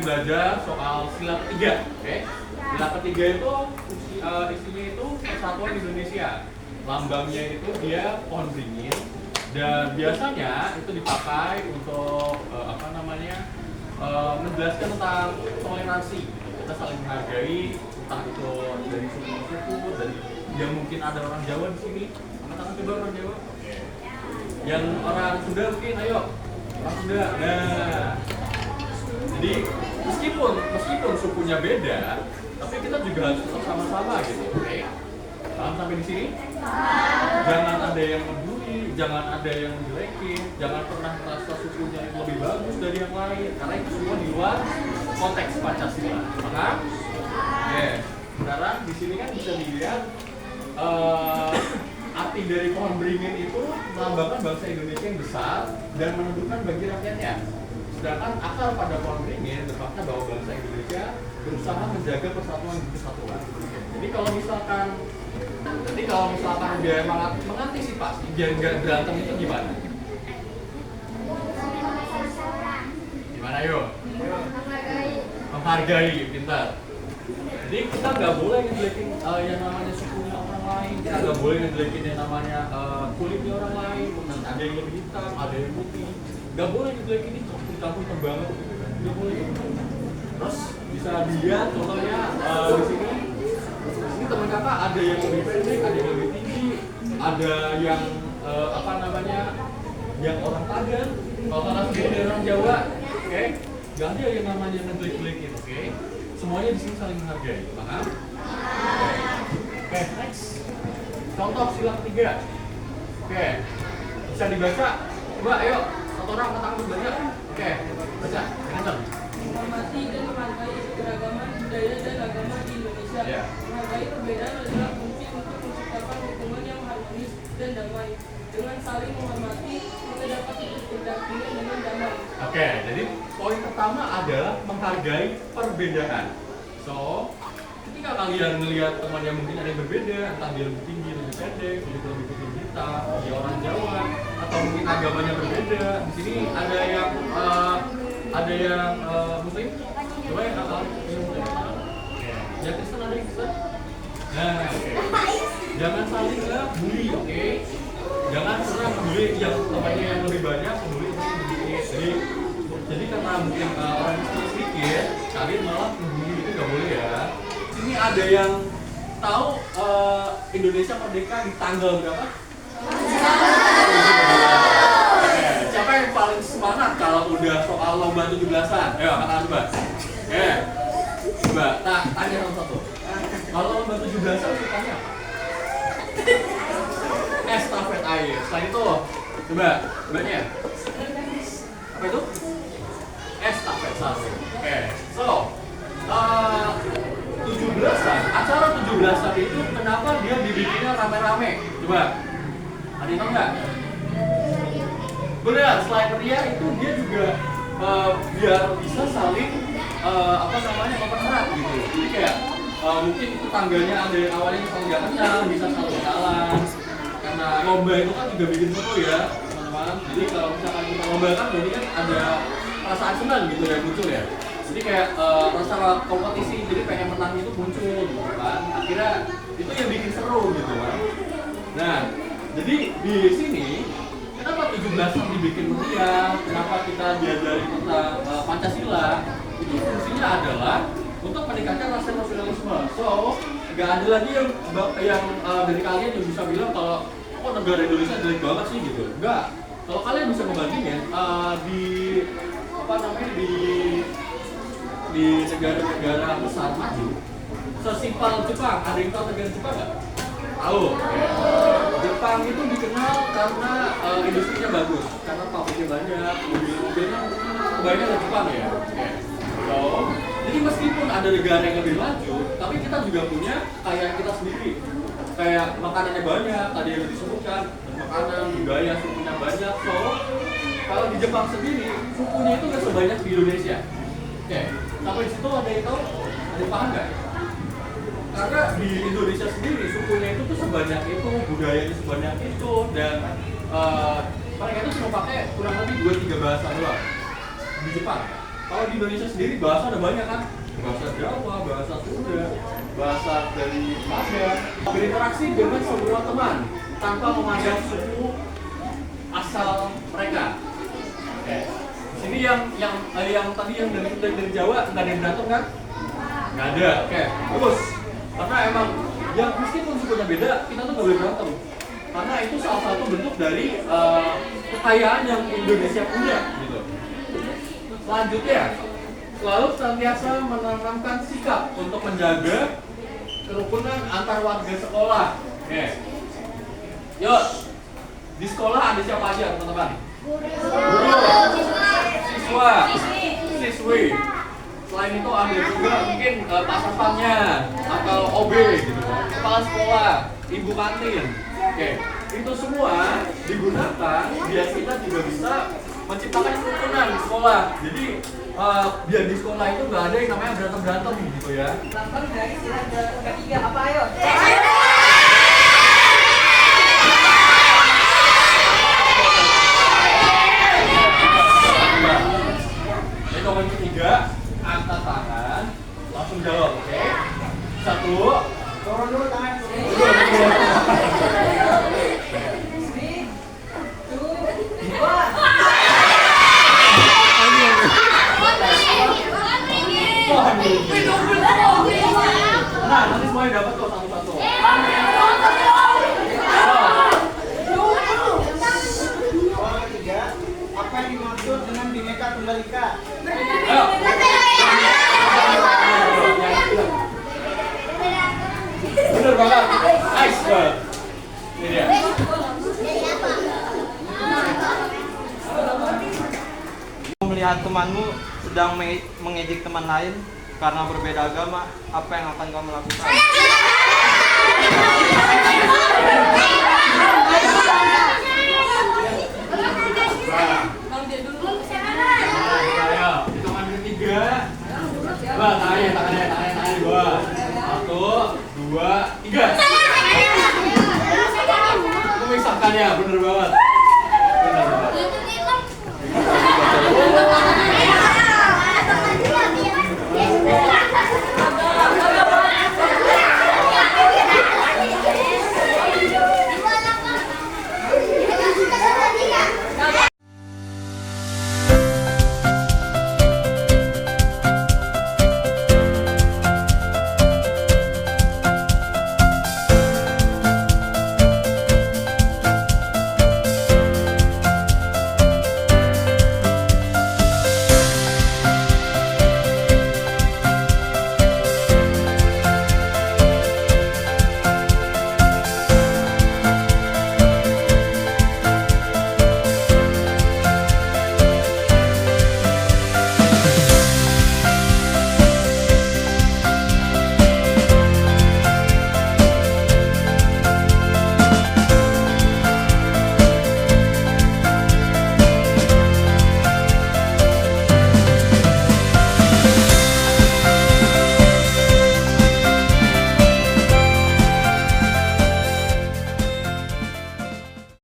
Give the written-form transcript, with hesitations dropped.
belajar soal silat ketiga, oke? Silat ketiga itu isinya itu Persatuan Indonesia. Lambangnya itu dia pohon beringin dan biasanya itu dipakai untuk menjelaskan tentang toleransi. Kita saling menghargai, entah itu dari suku-suku, dari yang mungkin ada orang Jawa di sini. Angkat tangan coba orang Jawa. Oke. Yang orang Sunda mungkin, ayo orang Sunda. Nah, jadi meskipun sukunya beda, tapi kita juga harus tetap sama-sama gitu. Oke. Paham sampai di sini? Jangan ada yang membuli, jangan ada yang menjelekin, jangan pernah merasa sukunya itu lebih bagus dari yang lain, karena itu semua di luar konteks Pancasila. Paham? Oke. Sekarang di sini kan bisa dilihat arti dari pohon beringin itu melambangkan bangsa Indonesia yang besar dan menentukan bagi rakyatnya. Sedangkan akar pada pohon beringin bermakna bahwa bangsa Indonesia berusaha menjaga persatuan dan kesatuan. Jadi kalau misalkan dia mengantisipasi biar nggak berantem itu gimana? Gimana yuk? Menghargai, pintar. Jadi kita nggak boleh ngejelekin yang namanya sukunya orang lain, kita nggak boleh ngejelekin yang namanya kulitnya orang lain, ada yang lebih hitam, ada yang putih, nggak boleh ngejelekin itu, hitam banget, nggak boleh. Terus bisa dilihat contohnya di sini teman kakak ada yang lebih pendek, ada yang lebih tinggi, ada yang yang orang Padang, kalau kakak sendiri dari orang Jawa, oke? Nggak ada yang namanya ngejelek-jelekin, oke? Semuanya di sini saling menghargai, paham? Oke, next. Contoh silat ketiga. Oke, bisa dibaca? Coba, ayo, satu orang angkat tangan baca. Oke, baca, kencang. Menghormati dan menghargai keberagaman budaya dan agama di Indonesia. Yeah. Menghargai perbedaan adalah kunci untuk menciptakan hubungan yang harmonis dan damai. Dengan saling menghormati, kita dapat hidup berdampingan dengan damai. Oke, jadi poin pertama adalah menghargai perbedaan. So, ketika kalian melihat teman yang mungkin ada yang berbeda, entah dia lebih tinggi, lebih pendek, lebih putih hitam, dia orang Jawa, atau mungkin agamanya berbeda. Di sini ada yang Muslim. Coba yang kakak Muslim. Ya Kristen ada yang Kristen. Nah, oke. Jangan saling bully, oke? Jangan pernah bully yang temannya yang lebih banyak, bully yang sedikit. Jadi karena mungkin orang sedikit, kalian malah bully itu nggak boleh ya. Sini ada yang tahu Indonesia merdeka di tanggal berapa? Siapa yang paling semangat kalau udah soal lomba 17-an? Ayo, angkat coba. Coba, tanya satu-satu. Kalau lomba 17-an, tanya apa? Estafet air. Selain itu, coba, ya. Apa itu? Estafet satu. Oke, so 17-an, acara 17-an itu kenapa dia dibikinnya rame-rame? Coba, ada yang tahu nggak? Benar, selain meriah itu dia juga biar bisa saling mempererat gitu. Jadi kayak mungkin tetangganya ada yang awalnya saling nggak kenal, bisa saling kenalan. Karena lomba itu kan juga bikin seru ya, teman-teman. Jadi kalau misalkan kita lomba kan berarti kan ada perasaan senang gitu yang muncul ya. Jadi kayak rasa kompetisi, jadi pengen menang itu muncul gitu kan. Akhirnya itu yang bikin seru gitu kan. Nah, jadi di sini kenapa 17-an dibikin meriah? Kenapa kita diajari tentang Pancasila? Itu fungsinya adalah untuk meningkatkan rasa nasionalisme. So, nggak ada lagi yang dari kalian yang bisa bilang kalau kok negara Indonesia jelek banget sih gitu. Enggak. Kalau kalian bisa membandingin di apa namanya di negara-negara besar maju, sesimpel Jepang. Ada yang tahu negara Jepang nggak? Tahu. Jepang itu dikenal karena industrinya bagus, karena pabriknya banyak, mobil-mobilnya kebanyakan dari Jepang ya. So, jadi meskipun ada negara yang lebih maju, tapi kita juga punya kayak kita sendiri. Kayak makanannya banyak, tadi yang disebutkan, makanan, budaya, sukunya banyak. So, kalau di Jepang sendiri, sukunya itu nggak sebanyak di Indonesia. Oke, sampai di situ ada yang tahu? Ada yang paham nggak? Karena di Indonesia sendiri sukunya itu tuh sebanyak itu, budayanya sebanyak itu, dan mereka itu cuma pakai kurang lebih 2-3 bahasa doang di Jepang. Kalau di Indonesia sendiri bahasa ada banyak kan? Bahasa Jawa, bahasa Sunda, bahasa dari Padang. Berinteraksi dengan semua teman tanpa memandang suku asal mereka. Oke. Sini yang tadi yang dari Jawa nggak ada yang berantem kan? Nggak ada. Oke, bagus. Karena emang yang meskipun sukunya beda, kita tuh nggak boleh berantem. Karena itu salah satu bentuk dari kekayaan yang Indonesia punya, gitu. Selanjutnya, selalu senantiasa menanamkan sikap untuk menjaga kerukunan antar warga sekolah. Oke. Yuk, di sekolah ada siapa aja teman-teman? Guru, siswa, siswi. Selain itu ada juga mungkin pak satpamnya atau OB gitu, kepala sekolah, ibu kantin. Oke, itu semua digunakan biar kita juga bisa menciptakan kerukunan di sekolah. Jadi biar di sekolah itu nggak ada yang namanya berantem gitu ya. Lambang dari sila ketiga apa ayo? Jadi nomor ketiga, angkat tangan, langsung jawab, oke? 1, Turun dulu tangan. 3, 2, nah, nanti semuanya dapat kok satu-satu. Soal ketiga, apa yang dimaksud dengan Bhinneka Tunggal Ika? Ayo. Bener banget. Nice banget. Ini dia. Melihat temanmu sedang mengejek teman lain karena berbeda agama, apa yang akan kamu lakukan? Bang dia dulu. Ayo, hitungan ketiga. Coba tangannya dua. 1, 2, 3. Memisahkan ya, bener banget.